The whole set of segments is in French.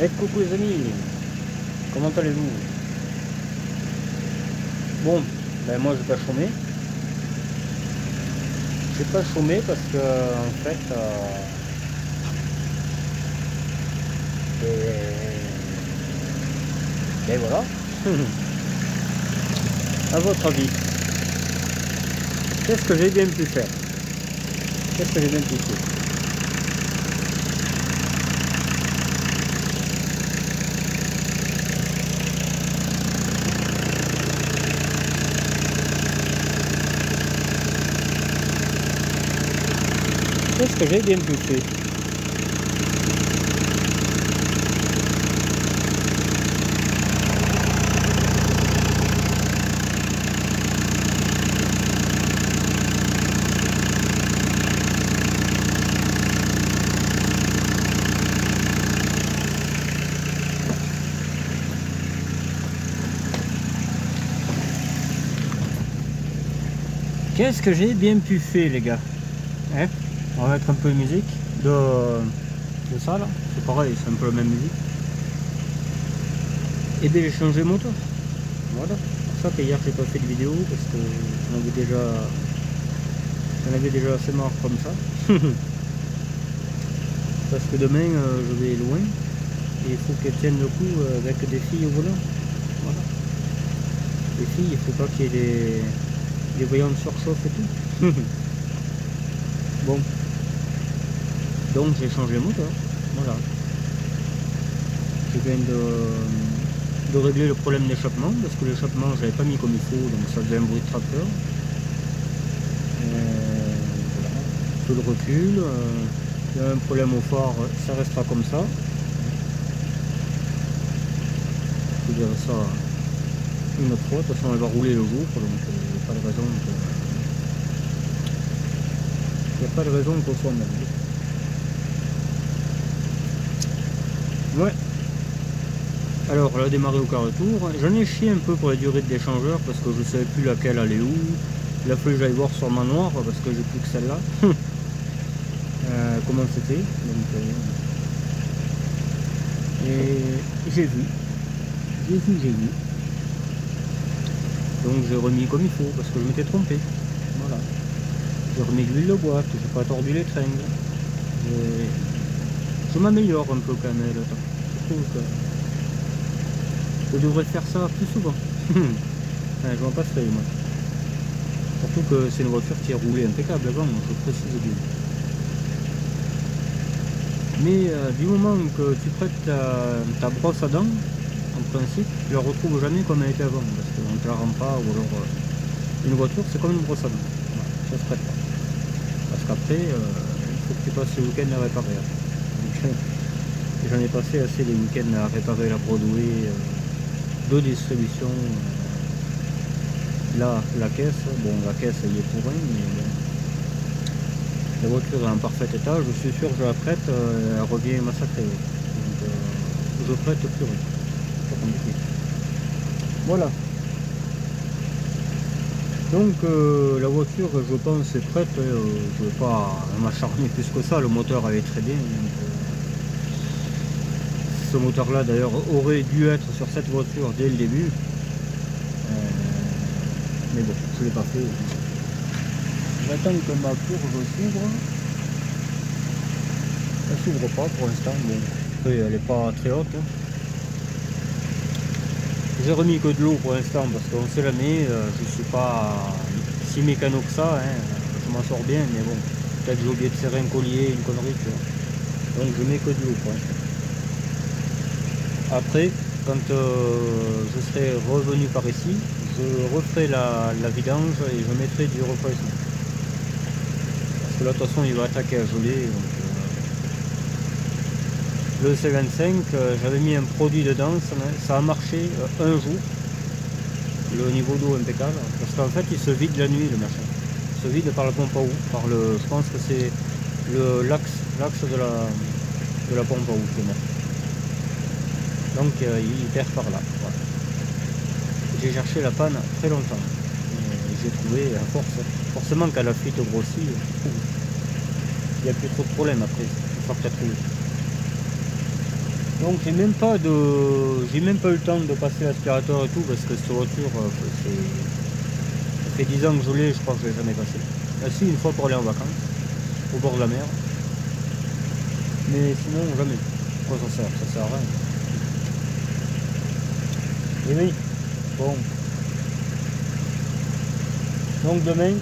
Et coucou les amis, comment allez-vous? Bon, ben moi je vais pas chômer. Je vais pas chômer parce que en fait et voilà. À votre avis, qu'est-ce que j'ai bien pu faire? Qu'est-ce que j'ai bien pu faire? Qu'est-ce que j'ai bien pu faire? Qu'est-ce que j'ai bien pu faire les gars? Hein? On va mettre un peu de musique de ça là, c'est pareil, c'est un peu la même musique. Et bien j'ai changé le moteur. Voilà. C'est pour ça que hier j'ai pas fait de vidéo parce que j'en avais déjà assez marre comme ça. Parce que demain je vais loin et il faut qu'elles tiennent le coup avec des filles au volant. Voilà. Les filles, il faut pas qu'il y ait des voyants de surchauffe et tout. Bon. Donc j'ai changé le moteur. Voilà. Je viens de régler le problème d'échappement parce que l'échappement j'avais pas mis comme il faut, donc ça faisait un bruit de tracteur. Voilà. Tout le recul. Il y a un problème au phare, ça restera comme ça. Je dirais ça une autre fois, de toute façon elle va rouler le jour, donc il n'y a pas de raison que... Il n'y a pas de raison qu'on soit même. Ouais. Alors, elle a démarré au quart de tour. J'en ai chié un peu pour la durée de l'échangeur parce que je ne savais plus laquelle allait où. Il a fallu que j'aille voir sur ma noire parce que j'ai plus que celle-là. Comment c'était. Et j'ai vu. J'ai vu. Donc j'ai remis comme il faut parce que je m'étais trompé. Voilà. J'ai remis de l'huile de boîte, j'ai pas tordu les tringles. Je m'améliore un peu quand même. Je trouve que je devrais faire ça plus souvent. Ouais, je m'en passerai moi. Surtout que c'est une voiture qui est roulée impeccable avant, je précise bien. Mais du moment que tu prêtes ta brosse à dents, en principe, tu la retrouves jamais comme elle était avant, parce qu'on ne te la rend pas, ou alors une voiture c'est comme une brosse à dents. Voilà, ça se prête pas. Parce qu'après, il faut que tu passes le week-end à réparer. J'en ai passé assez les week-ends à réparer la Broadway de distribution. Là, la caisse, bon la caisse elle y est pour rien, mais bon. La voiture est en parfait état, je suis sûr que je la prête, elle revient massacrée. Donc je prête plus rien. Pas compliqué. Voilà. Donc la voiture je pense est prête, je ne vais pas m'acharner plus que ça, le moteur allait très bien. Donc, ce moteur là d'ailleurs aurait dû être sur cette voiture dès le début. Mais bon, je ne l'ai pas fait. J'attends que ma courbe s'ouvre. Elle s'ouvre pas pour l'instant. Bon, après, elle n'est pas très haute. J'ai remis que de l'eau pour l'instant parce qu'on sait jamais. Je suis pas si mécano que ça. Hein. Je m'en sors bien, mais bon, peut-être que j'ai oublié de serrer un collier, une connerie. Tu vois. Donc je mets que de l'eau pour l'instant. Après, quand je serai revenu par ici, je referai la vidange et je mettrai du refroidissement. Parce que là, de toute façon, il va attaquer à geler. Donc, le C25, j'avais mis un produit dedans, ça a marché un jour. Le niveau d'eau impeccable. Parce qu'en fait, il se vide la nuit, le machin. Il se vide par la pompe à eau. Je pense que c'est l'axe de la pompe à eau qui est mort. Donc il perd par là. Voilà. J'ai cherché la panne très longtemps. J'ai trouvé à force. Forcément quand la fuite grossit, il n'y a plus trop de problème après. Une fois que tu as trouvé. Donc j'ai même pas eu le temps de passer l'aspirateur et tout parce que cette voiture, ça fait 10 ans que je l'ai, je crois que je l'ai jamais passé. Ah si, une fois pour aller en vacances, au bord de la mer. Mais sinon jamais. Quoi ça sert? Ça sert à rien. Et oui, bon. Donc demain,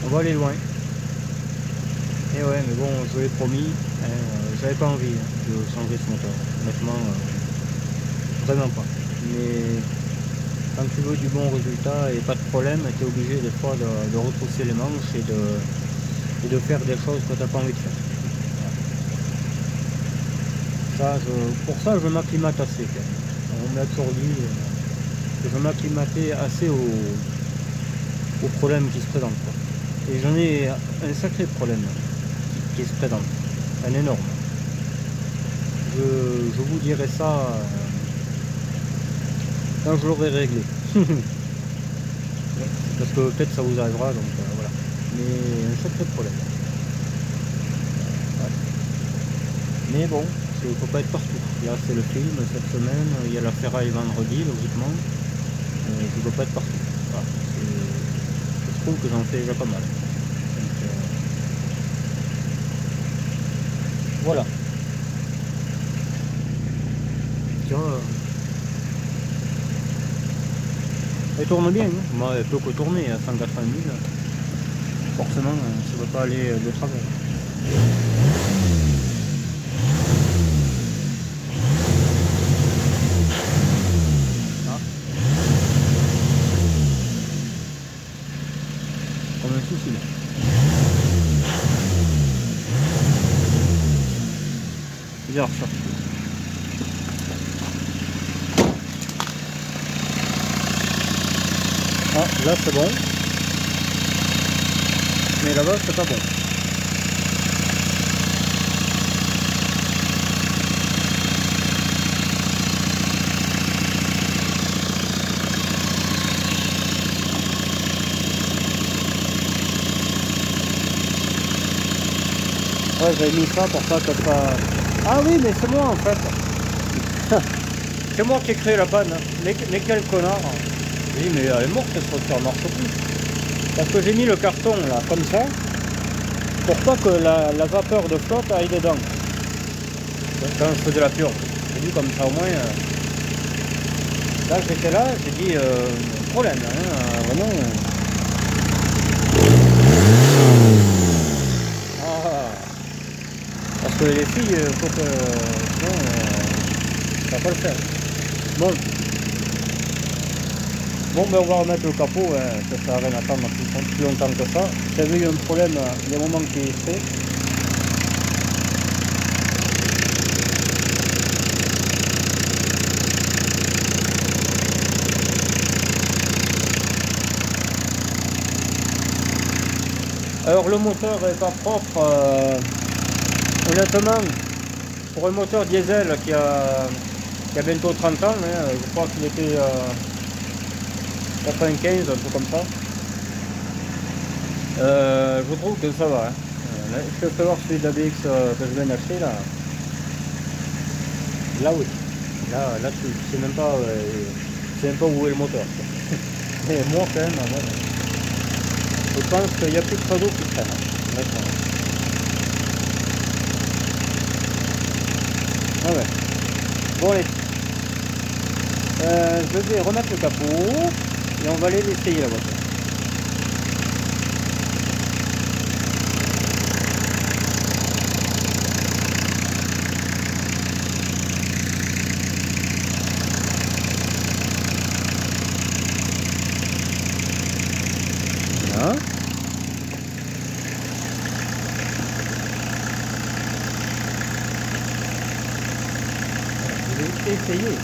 on va aller loin. Et ouais, mais bon, je l'ai promis, j'avais pas envie de changer ce moteur. Honnêtement, vraiment pas. Mais quand tu veux du bon résultat et pas de problème, tu es obligé des fois de retrousser les manches et de faire des choses que tu n'as pas envie de faire. Voilà. Pour ça, je m'acclimate assez. On m'a toujours dit que je m'acclimatais assez aux problèmes qui se présentent, quoi. Et j'en ai un sacré problème qui se présente, un énorme. Je vous dirai ça quand je l'aurai réglé. Parce que peut-être ça vous arrivera, donc voilà. Mais un sacré problème. Ouais. Mais bon, il ne faut pas être partout. Là c'est le film cette semaine, il y a la ferraille vendredi, logiquement. Je ne peux pas être partout. Voilà. Je trouve que j'en fais déjà pas mal. Donc, voilà. Tiens, elle tourne bien, hein. Moi elle peut que tourner à 180 000. Forcément, ça ne va pas aller de travers. Ah. Comme un souci là. Bizarre ça. Ah, là c'est bon. Mais là-bas c'est pas bon. Ouais, j'avais mis ça pour pas que ça... Ah oui, mais c'est moi en fait. C'est moi qui ai créé la panne. Mais quel connard. Oui, mais elle est morte, cette voiture marche plus. Parce que j'ai mis le carton là, comme ça, pour pas que la vapeur de flotte aille dedans. Quand je faisais la purge. J'ai dit comme ça au moins. Là j'étais là, j'ai dit problème, hein, vraiment. Ah, parce que les filles, faut que. Sinon, ça va pas le faire. Bon. Bon, ben on va remettre le capot, hein, ça sert à rien d'attendre plus longtemps que ça. J'avais eu un problème, il y a un moment qui est fait. Alors le moteur est pas propre, honnêtement, pour un moteur diesel qui a bientôt 30 ans, hein, je crois qu'il était 95, un peu comme ça. Je trouve que ça va. Hein. Je peux voir celui de la BX que je viens d'acheter là. Là oui. Là tu sais même pas où est le moteur. Mais moi quand même, bon, je pense qu'il n'y a plus de tradeaux qui traînent. Honnêtement. Ah ouais. Bon allez. Je vais remettre le capot et on va aller l'essayer la voiture. Voilà. Je vais essayer.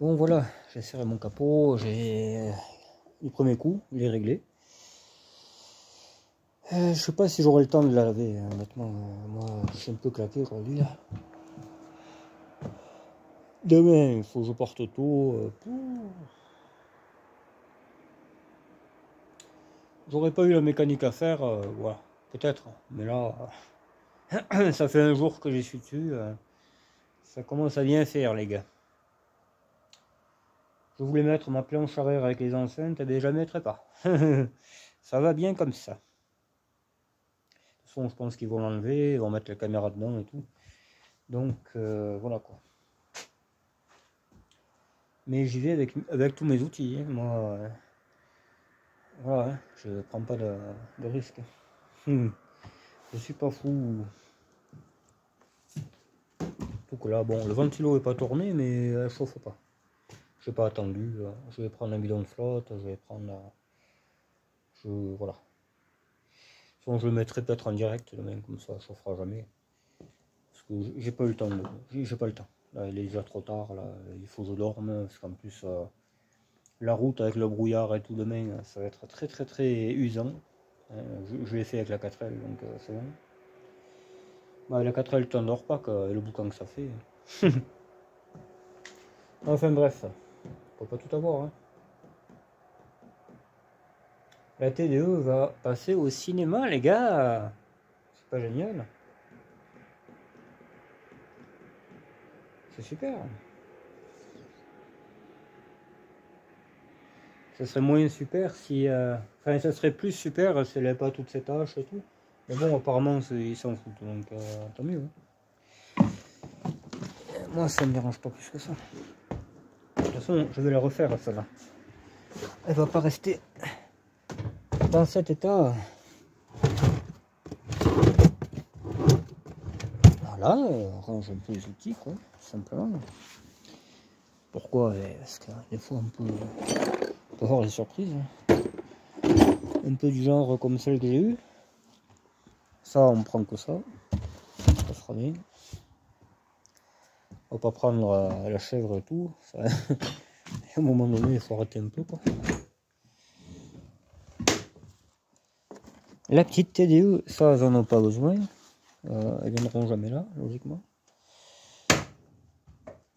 Bon voilà, j'ai serré mon capot, j'ai du premier coup, il est réglé. Je sais pas si j'aurai le temps de la laver, honnêtement. Moi, je suis un peu claqué aujourd'hui. Demain, il faut que je porte tout. J'aurais pas eu la mécanique à faire, voilà, peut-être. Mais là, ça fait un jour que j'y suis dessus. Ça commence à bien faire, les gars. Je voulais mettre ma planche arrière avec les enceintes, mais je ne la mettrai pas. Ça va bien comme ça. De toute façon, je pense qu'ils vont l'enlever, ils vont mettre la caméra dedans et tout. Donc, voilà quoi. Mais j'y vais avec tous mes outils. Hein. Moi, voilà, hein, je prends pas de risque. Je suis pas fou. Tout que là, bon, le ventilo est pas tourné, mais elle chauffe pas. Je n'ai pas attendu. Je vais prendre un bidon de flotte, je vais prendre. Voilà. Sinon, je le mettrai peut-être en direct demain, comme ça, ça chauffera jamais. Parce que j'ai pas eu le temps. J'ai pas le temps. Là, il est déjà trop tard. Là, il faut que je dorme. Parce qu'en plus, la route avec le brouillard et tout demain, ça va être très très très usant. Je l'ai fait avec la 4L, donc c'est bon. Bah, la 4L, tu t'endors pas, le boucan que ça fait. Enfin bref, faut pas tout avoir. Hein. La TDE va passer au cinéma, les gars. C'est pas génial? C'est super. Ça serait moins super si... Enfin, ça serait plus super si elle n'avait pas toutes ces tâches et tout. Mais bon, apparemment, ils s'en foutent, donc tant mieux. Hein. Moi, ça me dérange pas plus que ça. De toute façon, je vais la refaire, celle-là. Elle va pas rester dans cet état. Voilà, on range un peu les outils, quoi, simplement. Pourquoi? Parce que des fois, on peut avoir des surprises. Hein. Un peu du genre comme celle que j'ai eue. Ça, on prend que ça. Ça sera bien. On va pas prendre la chèvre et tout. Ça... à un moment donné, il faut arrêter un peu, quoi. La petite TDE, ça, j'en ai pas besoin. Elles viendront jamais là, logiquement.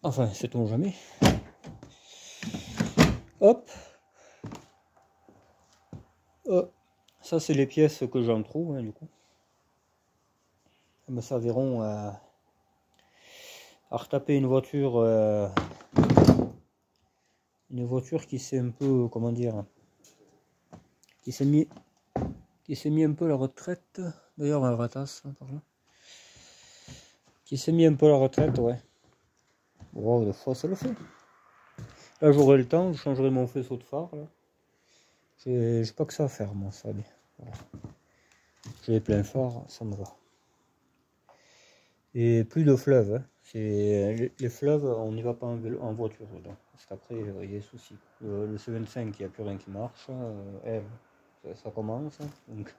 Enfin, sait-on jamais. Hop. Ça, c'est les pièces que j'en trouve, hein, du coup. Elles me serviront à retaper une voiture qui s'est un peu, comment dire, qui s'est mis un peu à la retraite. D'ailleurs, un ratasse, par là. Qui s'est mis un peu à la retraite, ouais. Wow, des fois, ça le fait. Là, j'aurai le temps, je changerai mon faisceau de phare, là. J'ai pas que ça à faire, moi, ça va bien. Voilà. J'ai plein phare, ça me va. Et plus de fleuves, hein. Les fleuves, on n'y va pas en voiture dedans. Parce qu'après, il y a des soucis. Le C25, il n'y a plus rien qui marche. Ça commence. Donc,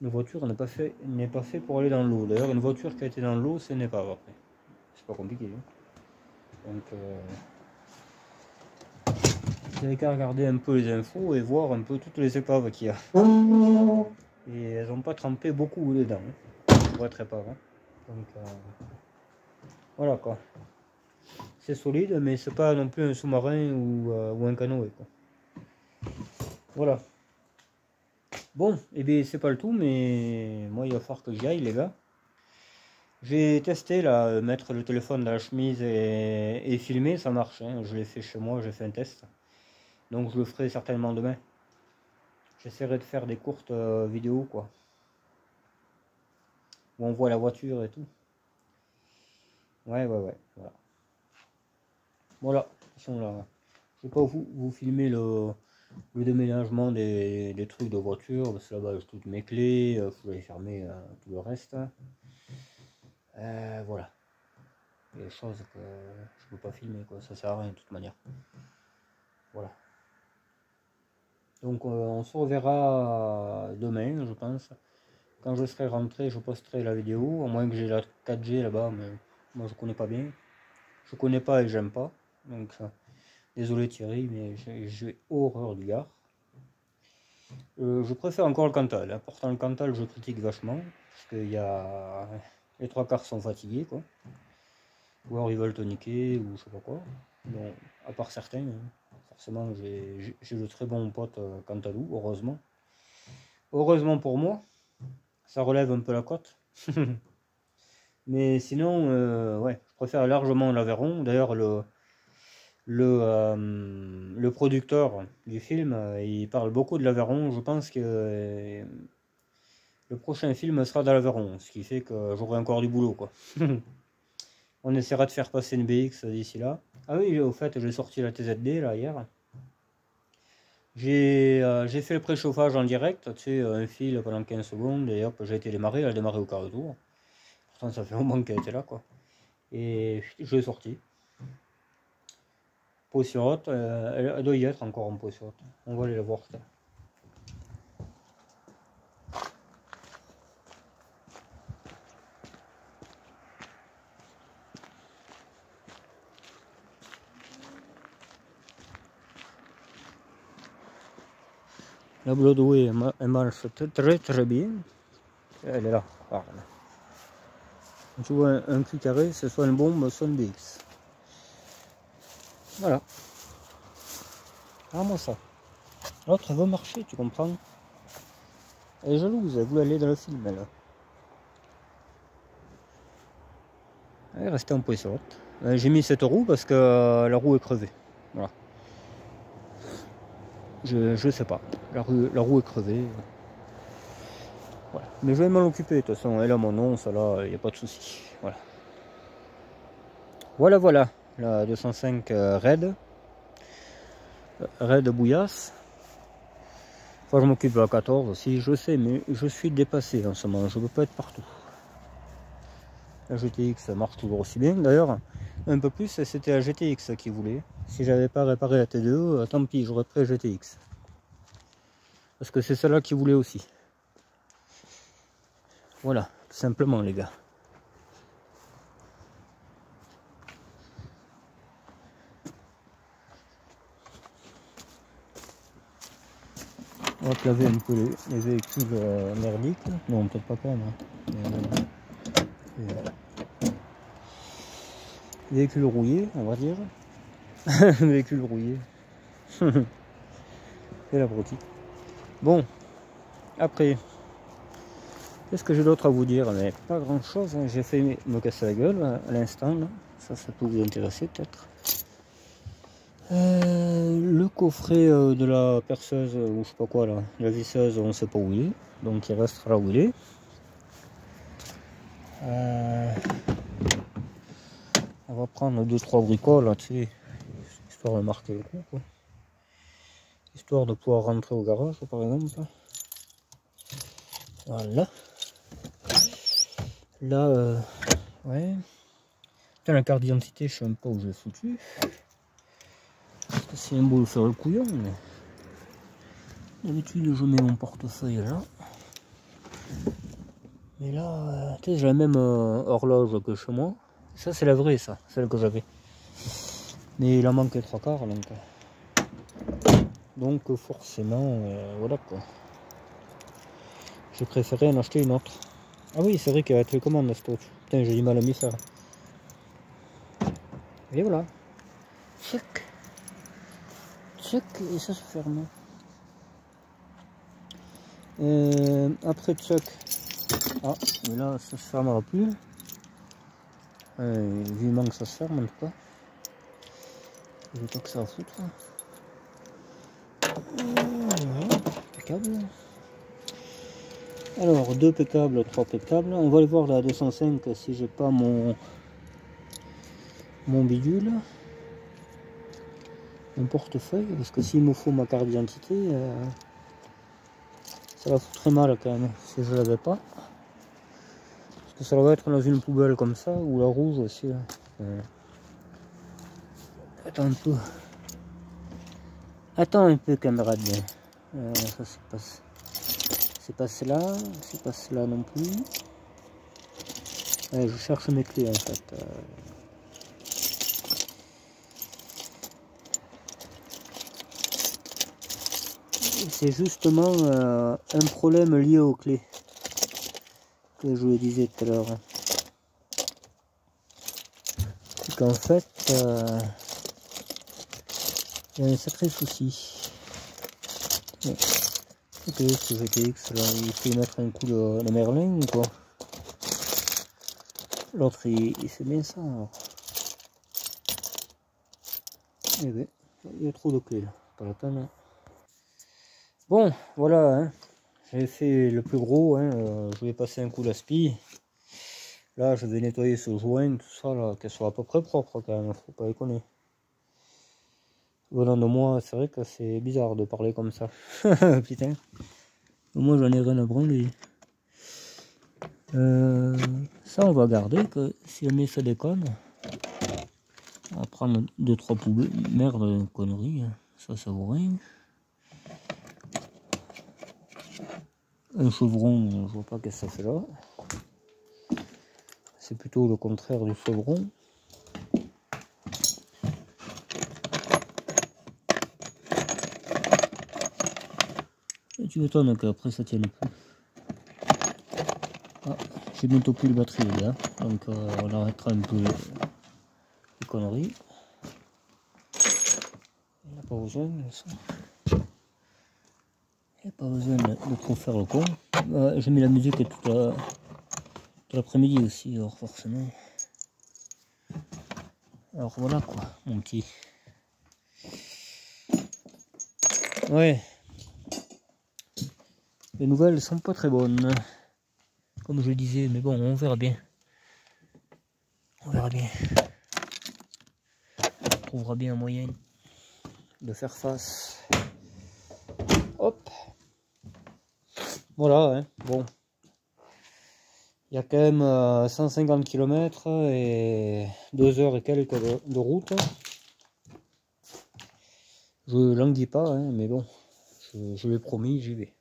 une voiture n'est pas fait pour aller dans l'eau. D'ailleurs, une voiture qui a été dans l'eau, ce n'est pas après. C'est pas compliqué. Hein. Donc, vous n'avez qu'à regarder un peu les infos et voir un peu toutes les épaves qu'il y a. Et elles n'ont pas trempé beaucoup dedans. Hein, pour être épave. Hein. Donc, voilà quoi. C'est solide, mais c'est pas non plus un sous-marin ou un canoë. Quoi. Voilà. Bon, et bien c'est pas le tout, mais moi il va falloir que j'y aille, les gars. J'ai testé là, mettre le téléphone dans la chemise et filmer, ça marche. Hein. Je l'ai fait chez moi, j'ai fait un test. Donc je le ferai certainement demain. J'essaierai de faire des courtes vidéos, quoi. Où on voit la voiture et tout. Ouais, voilà. Voilà, de toute façon là, je vais pas vous filmer le déménagement des trucs de voiture, parce que là-bas j'ai toutes mes clés, il faut que j'aille fermer tout le reste. Voilà. Il y a des choses que je peux pas filmer, quoi, ça sert à rien de toute manière. Voilà. Donc on se reverra demain, je pense. Quand je serai rentré, je posterai la vidéo, à moins que j'ai la 4G là-bas, mais moi je connais pas bien. Je connais pas et j'aime pas. Donc désolé Thierry, mais j'ai horreur du Gard. Je préfère encore le Cantal, hein. Pourtant le Cantal je critique vachement, parce que les trois quarts sont fatigués, quoi. Ou alors ils veulent toniquer, ou je sais pas quoi. Bon, à part certains, hein. Forcément j'ai de très bons potes Cantalou, heureusement. Heureusement pour moi, ça relève un peu la cote. Mais sinon, ouais, je préfère largement l'Aveyron. D'ailleurs, le producteur du film, il parle beaucoup de l'Aveyron. Je pense que le prochain film sera dans l'Aveyron, ce qui fait que j'aurai encore du boulot, quoi. On essaiera de faire passer une BX d'ici là. Ah oui, au fait, j'ai sorti la TZD là hier. J'ai fait le préchauffage en direct, tu sais, un fil pendant 15 secondes, et hop, j'ai été démarré, elle a démarré au quart de tour. Pourtant, ça fait un moment qu'elle était là, quoi. Et je l'ai sorti. Position haute, elle doit y être encore en position haute. On va aller la voir. La Broadway, elle marche très bien. Elle est là. Voilà. Tu vois un cul carré, c'est soit une bombe, soit une BX. Voilà. Vraiment ça. L'autre, elle veut marcher, tu comprends? Elle est jalouse, elle voulait aller dans le film, elle. Elle est restée en position haute. J'ai mis cette roue parce que la roue est crevée. Voilà. Je sais pas. La roue est crevée. Voilà. Mais je vais m'en occuper, de toute façon, elle a mon nom, ça là, il n'y a pas de souci. Voilà. Voilà. La 205 Red Bouillasse. Enfin, je m'occupe de la 14 aussi, je sais, mais je suis dépassé en ce moment, je ne peux pas être partout. La GTX marche toujours aussi bien, d'ailleurs, un peu plus, c'était la GTX qui voulait. Si j'avais pas réparé la T2, tant pis, j'aurais pris la GTX. Parce que c'est celle-là qui voulait aussi. Voilà, tout simplement les gars. On va laver un peu les véhicules merdiques. Non, peut-être pas quand même. Véhicule rouillé, on va dire. Véhicule rouillé. Et la brotie. Bon, après, qu'est-ce que j'ai d'autre à vous dire? Mais pas grand chose, hein. J'ai fait me casser la gueule à l'instant. Ça peut vous intéresser peut-être. Le coffret de la perceuse, ou je sais pas quoi là, la visseuse, on sait pas où il est. Donc il restera où il est. On va prendre 2-3 bricoles là, tu sais, histoire de marquer le coup, quoi. Histoire de pouvoir rentrer au garage par exemple. Voilà. Là, ouais. Putain, la carte d'identité, je sais même pas où je l'ai foutu. Parce que c'est un beau de faire le couillon, mais d'habitude je mets mon portefeuille là. Mais là, tu sais, j'ai la même horloge que chez moi. Ça c'est la vraie, ça, celle que j'avais. Mais il en manque 3 quarts, donc forcément, voilà quoi. J'ai préféré en acheter une autre. Ah oui, c'est vrai qu'elle a télécommande cette autre. Putain, j'ai du mal à m'y faire. Et voilà. Tchac. Tchac, et ça se ferme. Après tchac. Ah, mais là, ça se fermera plus. Vivement que ça se ferme en tout cas. J'ai pas que ça à foutre. Impeccable. Alors, 2 pécables, 3 pécables. On va aller voir la 205 si j'ai pas mon bidule. Mon portefeuille, parce que s'il me faut ma carte d'identité, ça va foutre mal quand même, si je l'avais pas. Parce que ça va être dans une poubelle comme ça, ou la rouge aussi. Attends un peu. Attends un peu, camarade. Ça se passe. C'est pas cela non plus. Ouais, je cherche mes clés en fait. c'est justement un problème lié aux clés que je vous disais tout à l'heure. C'est qu'en fait, il y a un sacré souci. Ouais. Ok, ce GTX là, il faut y mettre un coup de Merlin ou quoi? L'autre il fait bien ça alors. Eh ben, il y a trop de clés là, pas la peine. Bon, voilà, hein. J'ai fait le plus gros, hein. Je vais passer un coup d'aspi. Là, je vais nettoyer ce joint, tout ça, là, qu'elle soit à peu près propre quand même, faut pas déconner. Venant de moi, c'est vrai que c'est bizarre de parler comme ça. Putain. Moi, j'en ai rien à branler. Ça, on va garder que si jamais ça déconne, on va prendre 2-3 poubelles. Merde, connerie, hein. Ça vaut rien. Un chevron, je vois pas qu'est-ce que ça fait là. C'est plutôt le contraire du chevron. Et tu m'étonnes qu'après ça tienne plus. Ah, j'ai bientôt plus de batterie les gars, donc on arrêtera un peu les conneries. Il n'y a pas besoin de ça. Il n'y a pas besoin de trop faire le con. J'ai mis la musique toute l'après-midi aussi, alors forcément. Alors voilà quoi, mon petit. Ouais. Les nouvelles sont pas très bonnes. Comme je le disais, mais bon, on verra bien. On verra bien. On trouvera bien un moyen de faire face. Hop. Voilà, hein. Bon. Il y a quand même 150 km et 2 heures et quelques de route. Je languis pas, hein, mais bon, je l'ai promis, j'y vais.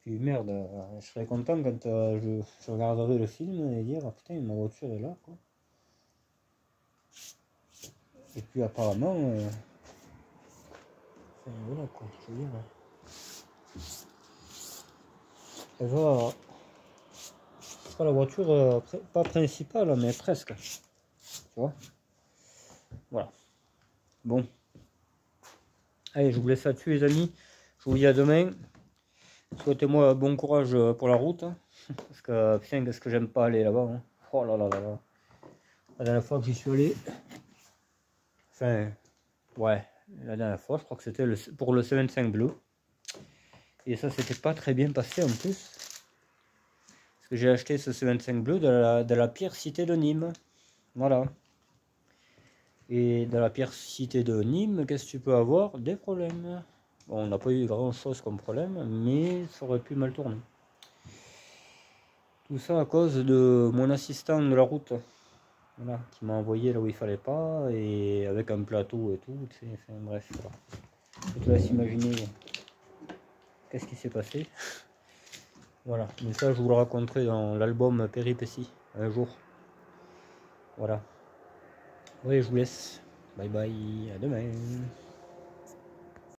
Puis merde, je serais content quand je regarderai le film et dire, ah, putain, ma voiture est là, quoi. Et puis apparemment, enfin, voilà quoi, je veux dire. Elle va, c'est pas la voiture, pas principale, mais presque. Tu vois. Voilà. Bon. Allez, je vous laisse là-dessus les amis. Je vous dis à demain. Souhaitez-moi bon courage pour la route. Parce que putain, qu'est-ce que j'aime pas aller là-bas. Hein. Oh là là là là. La dernière fois que j'y suis allé. Enfin, ouais. La dernière fois, je crois que c'était pour le C25 bleu. Et ça s'était pas très bien passé en plus. Parce que j'ai acheté ce C25 bleu de la pire cité de Nîmes. Voilà. Et dans la pire cité de Nîmes, qu'est-ce que tu peux avoir? Des problèmes. Bon, on n'a pas eu grand chose comme problème, mais ça aurait pu mal tourner. Tout ça à cause de mon assistant de la route. Voilà, qui m'a envoyé là où il fallait pas, et avec un plateau et tout, tu sais, enfin, bref, voilà. Je te laisse imaginer qu'est-ce qui s'est passé. Voilà, mais ça je vous le raconterai dans l'album Péripéties, un jour. Voilà. Oui, je vous laisse. Bye bye, à demain.